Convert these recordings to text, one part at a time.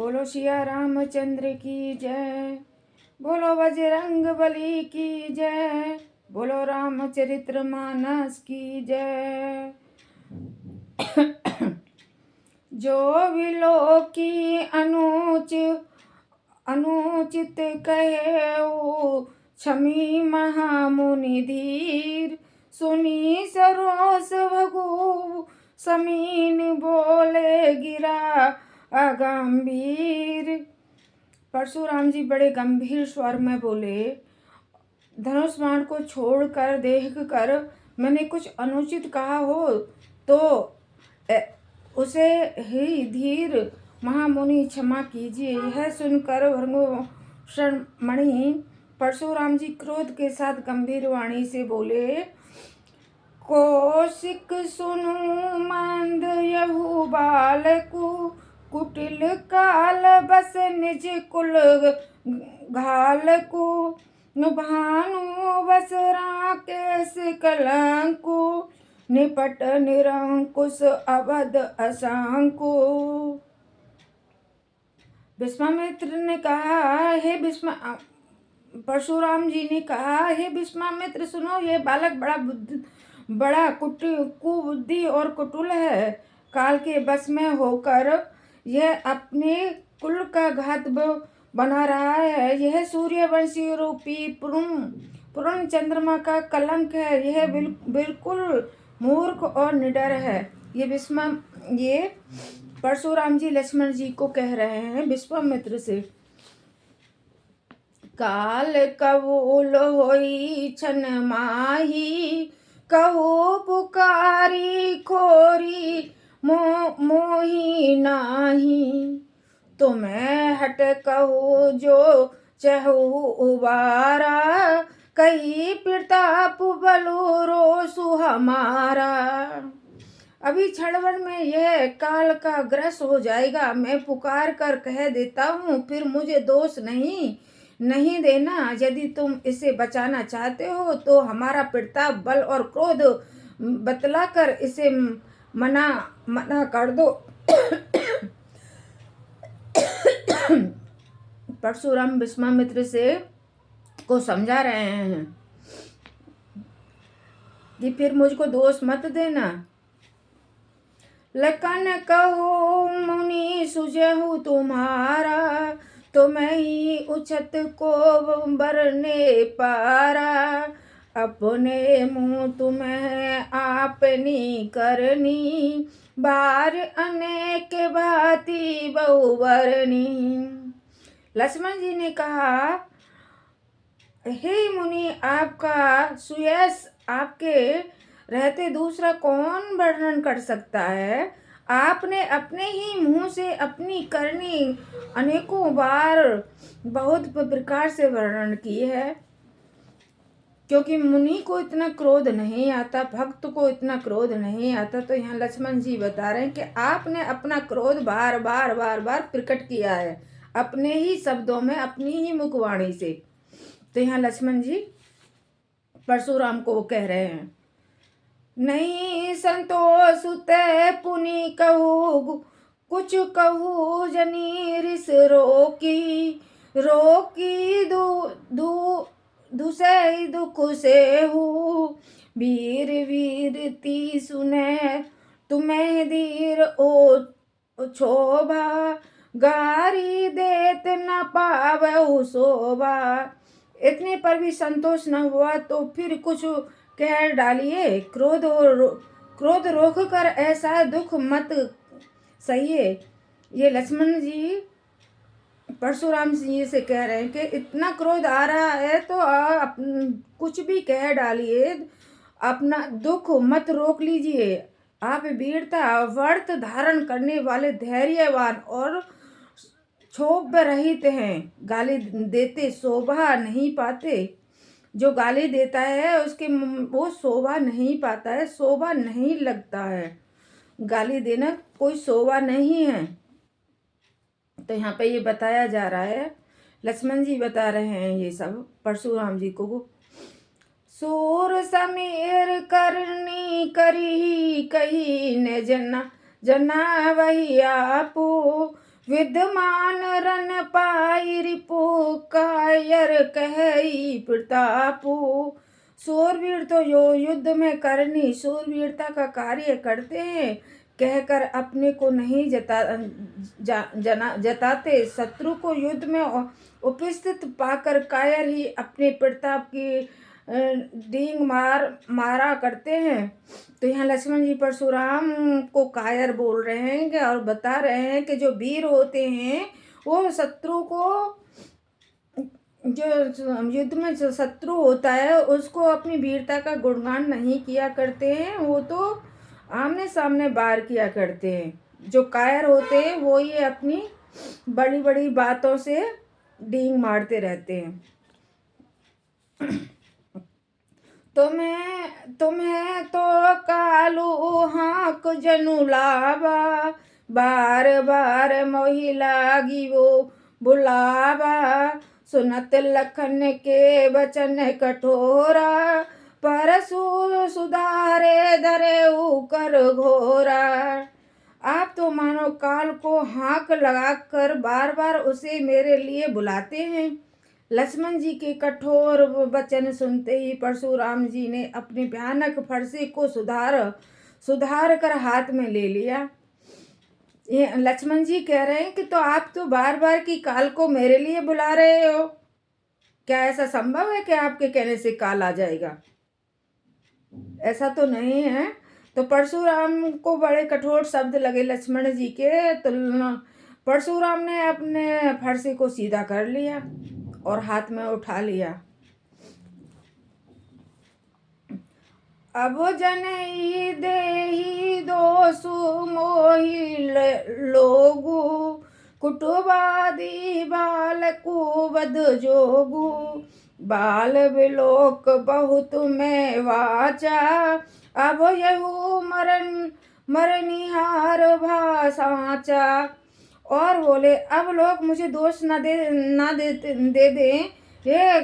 बोलो सिया रामचंद्र की जय। बोलो बजरंग बली की जय। बोलो रामचरित्र मानस की जय। जो भी लोग की अनुचित कहे क्षमी महामुनि धीर। सुनी सरोस भगु समीन बोले गिरा अगंभीर। परशुराम जी बड़े गंभीर स्वर में बोले, धनुष बाण को छोड़कर देख कर मैंने कुछ अनुचित कहा हो तो उसे ही धीर महामुनि क्षमा कीजिए। यह सुनकर भृगुभूषण मणि परशुराम जी क्रोध के साथ गंभीर वाणी से बोले, कौशिक सुनु मंद यहु बालकु कुटिल काल बस निज कुल घालकु भानु बस राकेश कलंकु निपट निरंकुश अवध असंकु। विश्वामित्र ने कहा, हे परशुराम जी ने कहा, हे विश्वामित्र सुनो, ये बालक बड़ा कुबुद्धि और कुटिल है। काल के बस में होकर यह अपने कुल का घात बना रहा है। यह सूर्यवंशी रूपी पूर्ण चंद्रमा का कलंक है। यह बिल्कुल मूर्ख और निडर है। ये परशुराम जी लक्ष्मण जी को कह रहे हैं विश्वामित्र से। काल कबूल होई छन माही कहू पुकारी खोरी मोही नाही। तुम्हें हट कहू जो चहु उबारा कही प्रताप बलु रोसु हमारा। अभी क्षणभर में यह काल का ग्रस हो जाएगा। मैं पुकार कर कह देता हूँ, फिर मुझे दोष नहीं देना। यदि तुम इसे बचाना चाहते हो तो हमारा प्रताप बल और क्रोध बतलाकर इसे मना कर दो। परशुराम विश्वामित्र से को समझा रहे हैं कि फिर मुझको दोष मत देना। लखन कहो मुनि सुझहु तुम्हारा तुम्हें ही उछत को बरने पारा। अपने मुँह तुम्हें आपनी करनी बार अनेक भांति बहुबरनी। लक्ष्मण जी ने कहा, हे मुनि, आपका सुयश आपके रहते दूसरा कौन वर्णन कर सकता है। आपने अपने ही मुंह से अपनी करनी अनेकों बार बहुत प्रकार से वर्णन की है। क्योंकि मुनि को इतना क्रोध नहीं आता, भक्त को इतना क्रोध नहीं आता। तो यहाँ लक्ष्मण जी बता रहे हैं कि आपने अपना क्रोध बार बार प्रकट किया है अपने ही शब्दों में, अपनी ही मुखवाणी से। तो यहाँ लक्ष्मण जी परशुराम को वो कह रहे हैं, नहीं संतोष ते पुनि कहू कुछ कहू जनी रिस रोकी दुसै दुख से हूँ। वीर ती सुने तुम्हें धीर ओ क्षोभा गारी देत न पावहु शोभा। इतने पर भी संतोष न हुआ तो फिर कुछ कह डालिए। क्रोध रोक कर ऐसा दुख मत सहिए। ये लक्ष्मण जी परशुराम जी से कह रहे हैं कि इतना क्रोध आ रहा है तो कुछ भी कह डालिए, अपना दुख मत रोक लीजिए। आप वीरता व्रत धारण करने वाले धैर्यवान और क्षोभ रहित हैं। गाली देते शोभा नहीं पाते। जो गाली देता है उसके वो शोभा नहीं पाता है, शोभा नहीं लगता है। गाली देना कोई शोभा नहीं है। तो यहाँ पे ये बताया जा रहा है, लक्ष्मण जी बता रहे हैं ये सब परशुराम जी को। सूर समीर करनी करी कही ने जना वही आपू विद्यमान रन पाई रिपु कायर कही प्रतापु। शूरवीर तो यो युद्ध में करनी शूरवीरता का कार्य करते हैं, कहकर अपने को नहीं जताते। शत्रु को युद्ध में उपस्थित पाकर कायर ही अपने प्रताप की डींग मारा करते हैं। तो यहाँ लक्ष्मण जी परशुराम को कायर बोल रहे हैं और बता रहे हैं कि जो वीर होते हैं वो शत्रु को, जो युद्ध में जो शत्रु होता है उसको अपनी वीरता का गुणगान नहीं किया करते हैं, वो तो आमने सामने वार किया करते हैं। जो कायर होते हैं वो ये अपनी बड़ी बड़ी बातों से डींग मारते रहते हैं। तुम्हें तो कालू हाँक जनु लावा, बार बार मोहि लागी वो बुलावा। सुनत लखन के वचन कठोरा, परसु सुधारे धरे कर घोरा। आप तो मानो काल को हाँक लगाकर बार बार उसे मेरे लिए बुलाते हैं। लक्ष्मण जी के कठोर वचन सुनते ही परशुराम जी ने अपने भयानक फरसे को सुधार कर हाथ में ले लिया। ये लक्ष्मण जी कह रहे हैं कि तो आप तो बार बार की काल को मेरे लिए बुला रहे हो, क्या ऐसा संभव है कि आपके कहने से काल आ जाएगा? ऐसा तो नहीं है। तो परशुराम को बड़े कठोर शब्द लगे लक्ष्मण जी के। तो परशुराम ने अपने फरसे को सीधा कर लिया और हाथ में उठा लिया। अब जनई देहि दोषु मोहि लोगु, कुटुबादि बालकु वध जोगु। बाल विलोक बहुत में वाचा, अब यहू मरनिहार भाषाचा। और बोले अब लोग मुझे दोष न दे दें, ये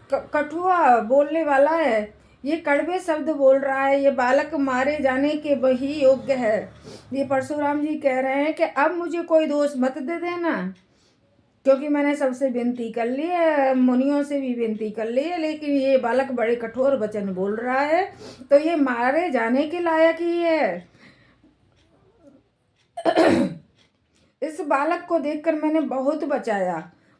कठुआ बोलने वाला है, ये कड़वे शब्द बोल रहा है, ये बालक मारे जाने के वही योग्य है। ये परशुराम जी कह रहे हैं कि अब मुझे कोई दोष मत दे देना, क्योंकि मैंने सबसे विनती कर ली है, मुनियों से भी विनती कर ली है, लेकिन ये बालक बड़े कठोर वचन बोल रहा है, तो ये मारे जाने के लायक ही है। इस बालक को देखकर मैंने बहुत बचाया,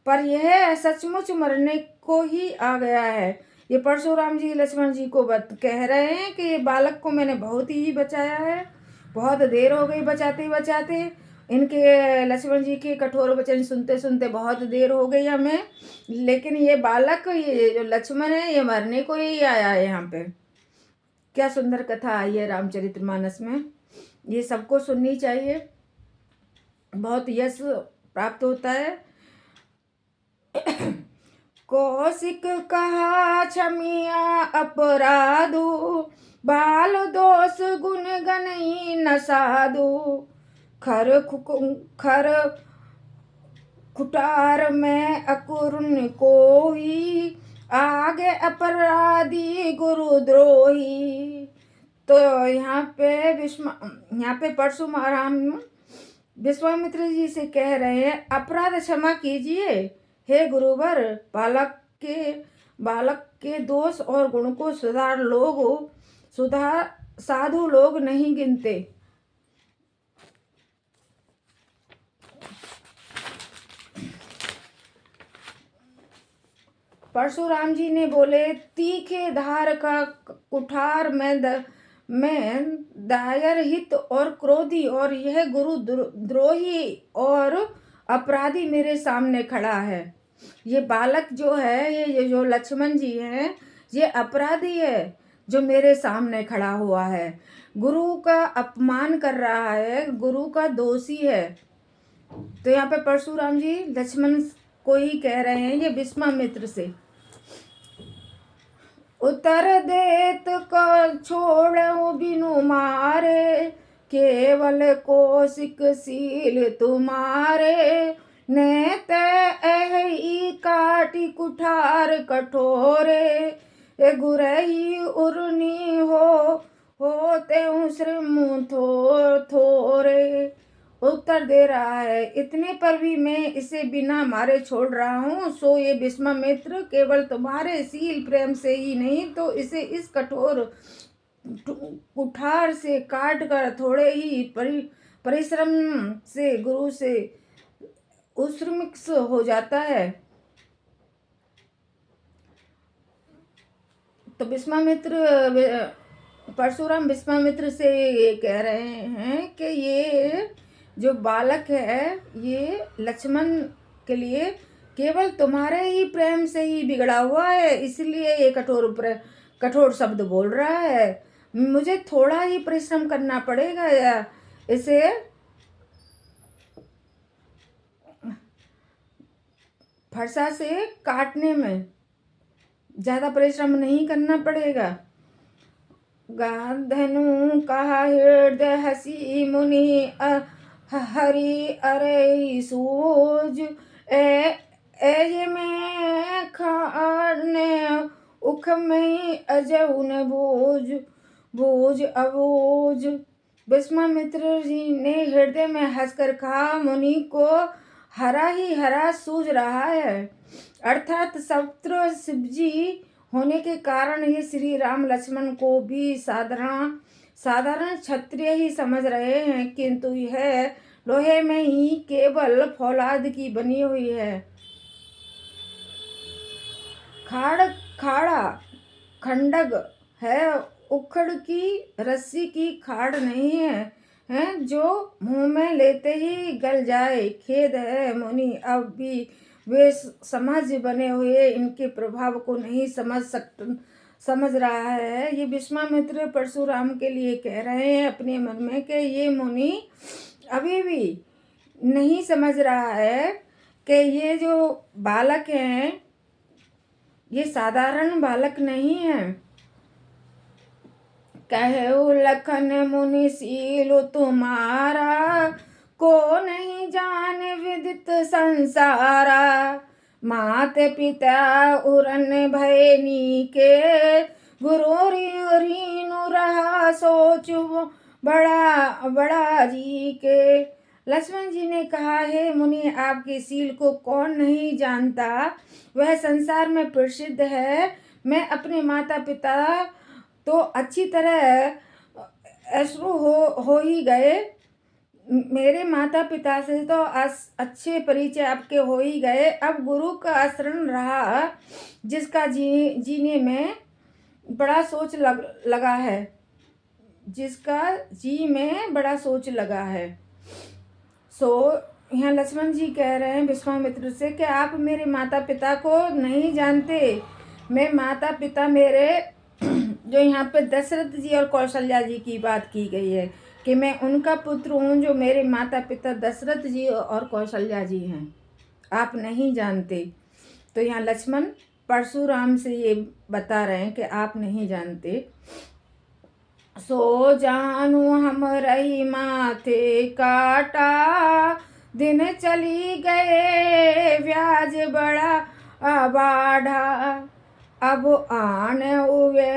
पर यह सचमुच मरने को ही आ गया है। ये परशुराम जी लक्ष्मण जी को कह रहे हैं कि ये बालक को मैंने बहुत ही बचाया है। बहुत देर हो गई बचाते बचाते, इनके लक्ष्मण जी के कठोर वचन सुनते सुनते बहुत देर हो गई हमें, लेकिन ये बालक, ये जो लक्ष्मण है, ये मरने को ही आया है यहाँ पे। क्या सुंदर कथा आई है रामचरितमानस में, ये सबको सुननी चाहिए, बहुत यश प्राप्त होता है। कौशिक कहा क्षमिया अपराधु, बाल दोष गुण गनई न साधु। खर खुटार में अकुरुन कोई, आगे अपराधी गुरुद्रोही। तो यहाँ पे परशुराम विश्वामित्र जी से कह रहे हैं, अपराध क्षमा कीजिए हे गुरुवर, बालक के दोष और गुण को साधु लोग नहीं गिनते। परशुराम जी ने बोले, तीखे धार का कुठार में दायर हित और क्रोधी और यह गुरु द्रोही और अपराधी मेरे सामने खड़ा है। ये बालक जो है, ये जो लक्ष्मण जी हैं, ये अपराधी है जो मेरे सामने खड़ा हुआ है, गुरु का अपमान कर रहा है, गुरु का दोषी है। तो यहाँ पे परशुराम जी लक्ष्मण को ही कह रहे हैं, ये विश्वामित्र से। उत्तर देत को छोड़ो बिनु मारे, केवल कौशिक सील तुम्हारे। नेत एहि काटी कुठार कठोरे, गुरही उर्नी होते श्रम थोरे। उत्तर दे रहा है, इतने पर भी मैं इसे बिना मारे छोड़ रहा हूँ। सो ये विश्वामित्र केवल तुम्हारे शील प्रेम से ही नहीं तो इसे इस कठोर कुठार से काट कर थोड़े ही परिश्रम से गुरु से उत्सृमिक्स हो जाता है। तो परशुराम विश्वामित्र से ये कह रहे हैं कि ये जो बालक है ये लक्ष्मण के लिए केवल तुम्हारे ही प्रेम से ही बिगड़ा हुआ है, इसलिए ये कठोर शब्द बोल रहा है। मुझे थोड़ा ही परिश्रम करना पड़ेगा या इसे फरसा से काटने में ज्यादा परिश्रम नहीं करना पड़ेगा। गाधनु कहा हृदय हसी मुनि हरि अरे सूज ए में खाने उख में अजउन बोझ अबोझ। विश्वामित्र जी ने हृदय में हंसकर कहा, मुनि को हरा ही हरा सूझ रहा है, अर्थात शत्रु शिवजी होने के कारण ये श्री राम लक्ष्मण को भी साधारण क्षत्रिय ही समझ रहे हैं, किंतु यह लोहे में ही केवल फौलाद की बनी हुई है। खाड़ा खंडग है, उखड़ की रस्सी की खाड़ नहीं है जो मुंह में लेते ही गल जाए। खेद है मुनि, अब भी वे समझ बने हुए इनके प्रभाव को नहीं समझ रहा है। ये विश्वामित्र परशुराम के लिए कह रहे हैं अपने मन में कि ये मुनि अभी भी नहीं समझ रहा है कि ये जो बालक हैं ये साधारण बालक नहीं है। कहो लखन मुनि शील तुम्हारा, को नहीं जाने विदित संसारा। माते पिता उरन भयनी के, गुरु रीनु रहा सोच बड़ा जी के। लक्ष्मण जी ने कहा, हे मुनि, आपके शील को कौन नहीं जानता, वह संसार में प्रसिद्ध है। मैं अपने माता पिता तो अच्छी तरह अश्रु हो ही गए, मेरे माता पिता से तो अच्छे परिचय आपके हो ही गए। अब गुरु का आश्रय रहा जिसका जीने में बड़ा सोच लगा है, जिसका जी में बड़ा सोच लगा है। सो यहाँ लक्ष्मण जी कह रहे हैं विश्वामित्र से कि आप मेरे माता पिता को नहीं जानते। मैं माता पिता मेरे जो यहाँ पे दशरथ जी और कौशल्या जी की बात की गई है कि मैं उनका पुत्र हूँ, जो मेरे माता पिता दशरथ जी और कौशल्या जी हैं, आप नहीं जानते। तो यहाँ लक्ष्मण परशुराम से ये बता रहे हैं कि आप नहीं जानते। सो जानू हम रही माथे काटा, दिन चली गए ब्याज बड़ा बाढ़ा। अब आन उवे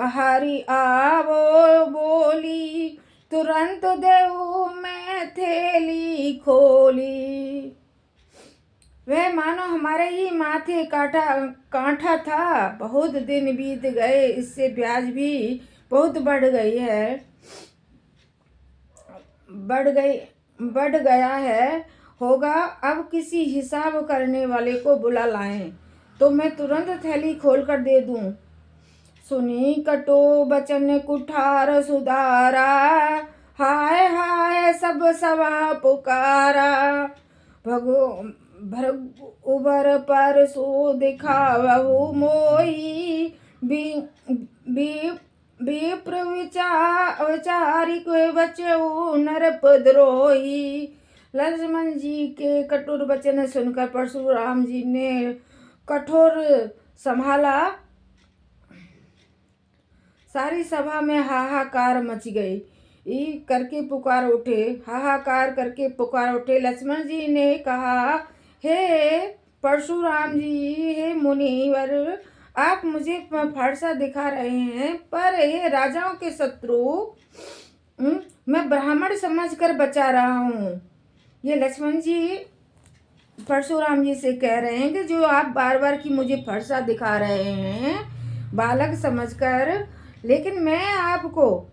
हरि आवो बोली, तुरंत देऊ मैं थैली खोली। वह मानो हमारे ही माथे कांठा था। बहुत दिन बीत गए, इससे ब्याज भी बहुत बढ़ गया है होगा। अब किसी हिसाब करने वाले को बुला लाएं तो मैं तुरंत थैली खोल कर दे दूं। सुनी कटो बचन कुठार सुधारा, हाय हाय सब सभा पुकारा। उबर पर सो दिखावहु मोही, विप्र विचारिक बचऊ नरपद्रोही। लक्ष्मण जी के कठोर वचन सुनकर परशुराम जी ने कठोर संभाला। सारी सभा में हाहाकार मच गई करके पुकार उठे। हाहाकार करके पुकार उठे। लक्ष्मण जी ने कहा, हे परशुराम जी, हे मुनिवर, आप मुझे फरसा दिखा रहे हैं, पर ये राजाओं के शत्रु मैं ब्राह्मण समझकर बचा रहा हूँ। ये लक्ष्मण जी परशुराम जी से कह रहे हैं कि जो आप बार बार की मुझे फरसा दिखा रहे हैं बालक समझकर, लेकिन मैं आपको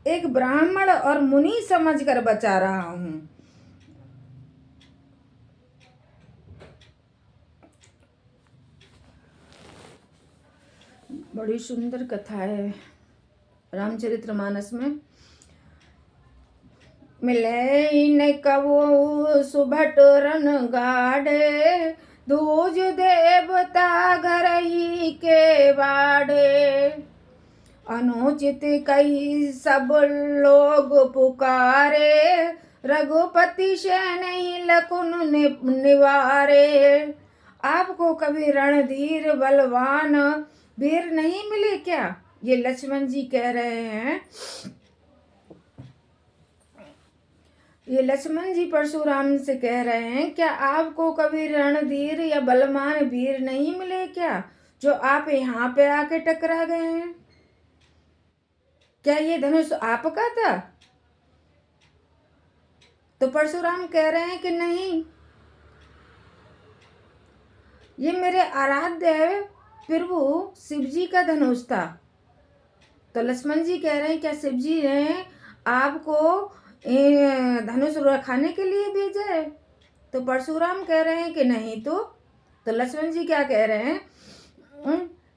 एक ब्राह्मण और मुनि समझकर बचा रहा हूँ। बड़ी सुंदर कथा है रामचरितमानस में। मिले न कवो सुभट रन गाढ़े, दूज देवता घर ही के बाढ़े। अनुचित कही सब लोग पुकारे, रघुपति से नहीं लकुन निवारे। आपको कभी रणधीर बलवान वीर नहीं मिले क्या? ये लक्ष्मण जी कह रहे हैं। ये लक्ष्मण जी परशुराम से कह रहे हैं, क्या आपको कभी रणधीर या बलवान वीर नहीं मिले क्या, जो आप यहाँ पे आके टकरा गए हैं? क्या ये धनुष आपका था? तो परशुराम कह रहे हैं कि नहीं, ये मेरे आराध्य प्रभु शिव जी का धनुष था। तो लक्ष्मण जी कह रहे हैं, क्या शिव जी ने आपको धनुष रखाने के लिए भेजा है? तो परशुराम कह रहे हैं कि नहीं। तो लक्ष्मण जी क्या कह रहे हैं,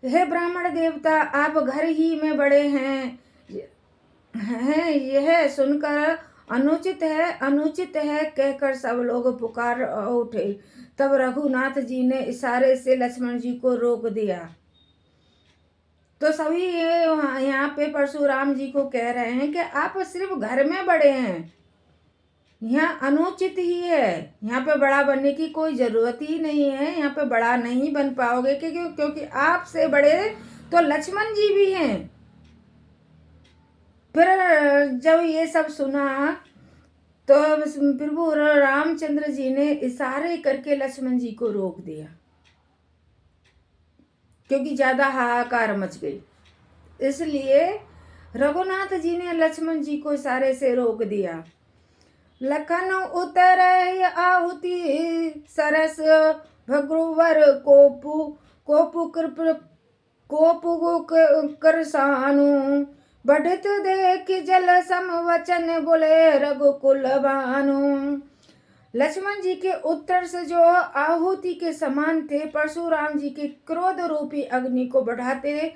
हे ब्राह्मण देवता, आप घर ही में बड़े हैं, यह सुनकर अनुचित है कहकर सब लोग पुकार उठे। तब रघुनाथ जी ने इशारे से लक्ष्मण जी को रोक दिया। तो सभी यहाँ पे परशुराम जी को कह रहे हैं कि आप सिर्फ घर में बड़े हैं, यहाँ अनुचित ही है, यहाँ पे बड़ा बनने की कोई जरूरत ही नहीं है, यहाँ पे बड़ा नहीं बन पाओगे क्योंकि आपसे बड़े तो लक्ष्मण जी भी हैं। फिर जब ये सब सुना तो प्रभु रामचंद्र जी ने इशारे करके लक्ष्मण जी को रोक दिया, क्योंकि ज्यादा हाहाकार मच गई। इसलिए रघुनाथ जी ने लक्ष्मण जी को इशारे से रोक दिया। लखन उतर आहुति सरस भगुवर कोपु कर सानु। बढ़त देख जल सम वचन बोले रघुकुल भानु। लक्ष्मण जी के उत्तर से जो आहुति के समान थे, परशुराम जी के क्रोध रूपी अग्नि को बढ़ते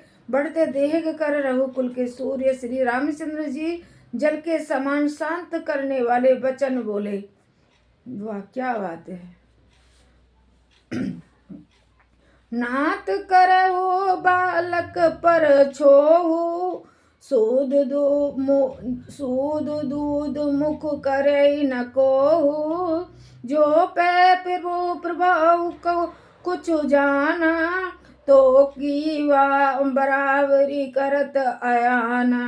देख कर रघुकुल के सूर्य श्री रामचंद्र जी जल के समान शांत करने वाले वचन बोले। वाह, क्या बात है। नात करहु बालक पर छोहु, सूद दूध मुख करे न कोहु। जो पे प्रभाव को कुछ जाना, तो की बराबरी करत आयाना।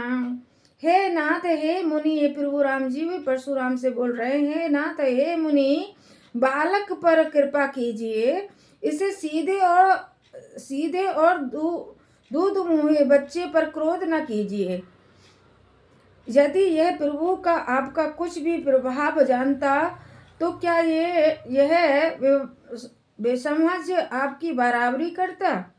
हे नाथ, हे मुनि, ये प्रभु राम जी भी परशुराम से बोल रहे हैं, हे नाथ, हे मुनि, बालक पर कृपा कीजिए, इसे सीधे और दूध मुहे बच्चे पर क्रोध न कीजिए। यदि यह प्रभु का आपका कुछ भी प्रभाव जानता, तो क्या यह बेसमझ आपकी बराबरी करता?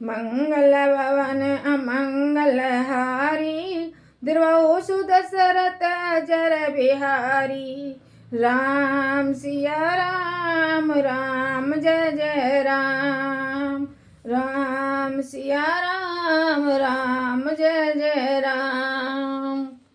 मंगल भवन अमंगल हारी, द्रवसु दशरथ जर बिहारी। राम सिया राम, राम जय जय राम। राम सिया राम, राम जय जय राम।